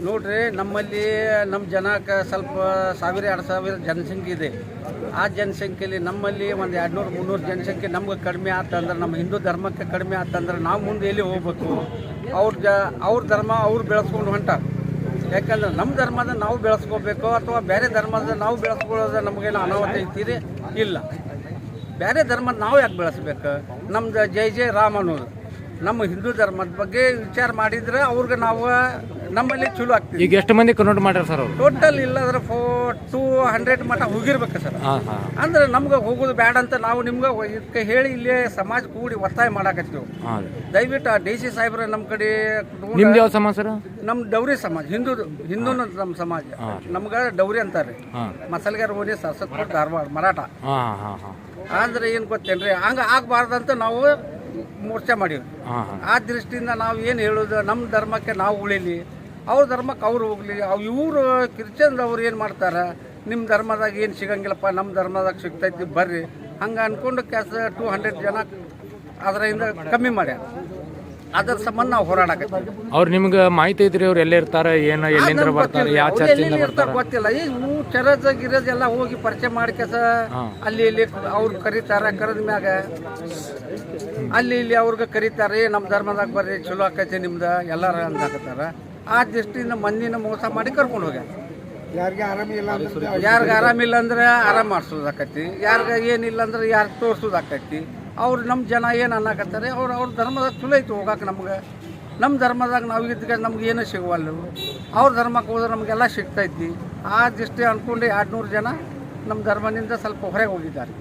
ನೋಡ್ರಿ, ನಮ್ಮಲ್ಲಿ ನಮ್ಮ ಜನಕ್ಕೆ ಸ್ವಲ್ಪ 1000-2000 ಜನಸಂಖ್ಯೆ ಇದೆ. ಆ ಜನಸಂಖ್ಯೆಯಲ್ಲಿ ನಮ್ಮಲ್ಲಿ ಒಂದು 200-300 ಜನಸಂಖ್ಯೆ ನಮ್ಗೆ ಕಡಿಮೆ ಆತಂದ್ರೆ, ನಮ್ಮ ಹಿಂದೂ ಧರ್ಮಕ್ಕೆ ಕಡಿಮೆ ಆತಂದ್ರೆ ನಾವು ಮುಂದೆ ಎಲ್ಲಿ ಹೋಗ್ಬೇಕು? ಅವ್ರ ಧರ್ಮ ಅವ್ರು ಬೆಳೆಸ್ಕೊಂಡು ಹೊಂಟಾರ. ಯಾಕಂದ್ರೆ ನಮ್ಮ ಧರ್ಮದ ನಾವು ಬೆಳೆಸ್ಕೋಬೇಕು ಅಥವಾ ಬೇರೆ ಧರ್ಮದ ನಾವು ಬೆಳೆಸ್ಕೊಳ್ಳೋದು ನಮಗೇನು ಅನಾಹುತ ಐತಿರಿ? ಇಲ್ಲ. ಬೇರೆ ಧರ್ಮದ ನಾವು ಯಾಕೆ ಬೆಳೆಸ್ಬೇಕು? ನಮ್ದು ಜೈ ಜೈ ರಾಮ್ ಅನ್ನೋದು ನಮ್ಮ ಹಿಂದೂ ಧರ್ಮದ ಬಗ್ಗೆ ವಿಚಾರ ಮಾಡಿದ್ರೆ ಅವ್ರಿಗೆ ನಾವು ನಮ್ಮಲ್ಲಿ ಚಲೋ ಆಗ್ತೀವಿ. ಈಗ ಎಷ್ಟು ಮಂದಿ ಕನ್ವರ್ಟ್ ಮಾಡ್ಯಾರ ಸರ್ ಅವರು? ಟೋಟಲ್ ಇಲ್ಲದ್ರೆ 200 ಮಟ್ಟ ಹೋಗಿರ್ಬೇಕು ಸರ್. ಅಂದ್ರೆ ನಮ್ಗೆ ಹೋಗೋದು ಬೇಡ ಅಂತ ನಾವು ನಿಮ್ಗೆ ಇದಕ್ಕೆ ಹೇಳಿ ಇಲ್ಲಿ ಸಮಾಜ ಕೂಡಿ ಒತ್ತಾಯ ಮಾಡಾಕತ್ತೀವಿ. ದಯವಿಟ್ಟು ಡಿ ಸಿ ಸಾಹೇಬ್ರ ನಮ್ಮ ಕಡೆ. ನಿಮ್ದು ಯಾವ ಸಮಾಜ ಸರ್? ನಮ್ಮ ಡೌರಿ ಸಮಾಜ, ಹಿಂದೂ ನಮ್ಮ ಸಮಾಜ. ನಮ್ಗೆ ಡೌರಿ ಅಂತಾರೆ. ಮಸಲ್ಗಾರ ಓಣಿ, ಸರಸ್ವತ್ಪುರ, ಧಾರವಾಡ, ಮರಾಠ. ಅಂದ್ರೆ ಏನು ಗೊತ್ತೇನ್ರಿ, ಹಂಗೆ ಆಗಬಾರ್ದಂತ ನಾವು ಮೋರ್ಚೆ ಮಾಡೀವಿ. ಆ ದೃಷ್ಟಿಯಿಂದ ನಾವು ಏನು ಹೇಳೋದು, ನಮ್ಮ ಧರ್ಮಕ್ಕೆ ನಾವು ಉಳಿಲಿ, ಅವ್ರ ಧರ್ಮಕ್ಕೆ ಅವ್ರು ಹೋಗ್ಲಿ. ಇವರು ಕ್ರಿಶ್ಚಿಯನ್ದವ್ರು ಏನು ಮಾಡ್ತಾರೆ, ನಿಮ್ಮ ಧರ್ಮದಾಗ ಏನು ಸಿಗಂಗಿಲ್ಲಪ್ಪ, ನಮ್ಮ ಧರ್ಮದಾಗ ಸಿಗ್ತೈತಿ ಬರ್ರಿ ಹಂಗೆ ಅಂದ್ಕೊಂಡು 200 ಜನ ಅದರಿಂದ ಕಮ್ಮಿ ಮಾಡ್ಯಾರ. ಅದರ ಸಂಬಂಧ ನಾವು ಹೋರಾಡಕತ್ತೀವಿ. ಅವ್ರು ನಿಮ್ಗೆ ಮಾಹಿತಿ ಐತ್ರಿ ಅವ್ರು ಎಲ್ಲೇ ಇರ್ತಾರೆ, ಏನು ಎಲ್ಲಿಂದ ಬರ್ತಾರೆ, ಯಾವ ಚರ್ಚಿಂದ ಬರ್ತಾರೆ ಗೊತ್ತಿಲ್ಲ. ಈಗ ಚರಜ ಗಿರಜ್ ಎಲ್ಲ ಹೋಗಿ ಪರಿಚಯ ಮಾಡ್ಕೆಸ ಅಲ್ಲಿ ಇಲ್ಲಿ ಅವ್ರು ಕರೀತಾರೆ. ಕರೆದ ಮ್ಯಾಗ ಅಲ್ಲಿ ಇಲ್ಲಿ ಅವ್ರಿಗೆ ಕರೀತಾರೆ, ನಮ್ಮ ಧರ್ಮದಾಗ ಬರ್ರಿ ಚಲೋ ಆಕೈತಿ ನಿಮ್ದು ಎಲ್ಲಾರ ಅಂದಾಕತ್ತಾರ. ಆ ದೃಷ್ಟಿಯಿಂದ ಮಂದಿನ ಮೋಸ ಮಾಡಿ ಕರ್ಕೊಂಡು ಹೋಗ್ಯಾರ. ಯಾರಿಗೆ ಆರಾಮಿಲ್ಲ ಅಂದ್ರೆ ಆರಾಮ್ ಮಾಡಿಸೋದಾಕೈತಿ, ಯಾರಿಗೆ ಏನಿಲ್ಲ ಅಂದ್ರೆ ಯಾರಿಗೆ ತೋರಿಸೋದಾಕೈತಿ. ಅವ್ರು ನಮ್ಮ ಜನ ಏನು ಅನ್ನಕತ್ತಾರೆ, ಅವ್ರ ಧರ್ಮದಾಗ ಚಲೋ ಐತಿ ಹೋಗಾಕ. ನಮ್ಗೆ ನಮ್ಮ ಧರ್ಮದಾಗ ನಾವು ಇದ್ದಾಗ ನಮ್ಗೆ ಏನೂ ಸಿಗುವಲ್ಲ. ಅವ್ರ ಧರ್ಮಕ್ಕೆ ಹೋದ್ರೆ ನಮಗೆಲ್ಲ ಸಿಗ್ತೈತಿ. ಆ ದೃಷ್ಟಿ ಅಂದ್ಕೊಂಡು 200 ಜನ ನಮ್ಮ ಧರ್ಮದಿಂದ ಸ್ವಲ್ಪ ಹೊರಗೆ ಹೋಗಿದ್ದಾರೆ.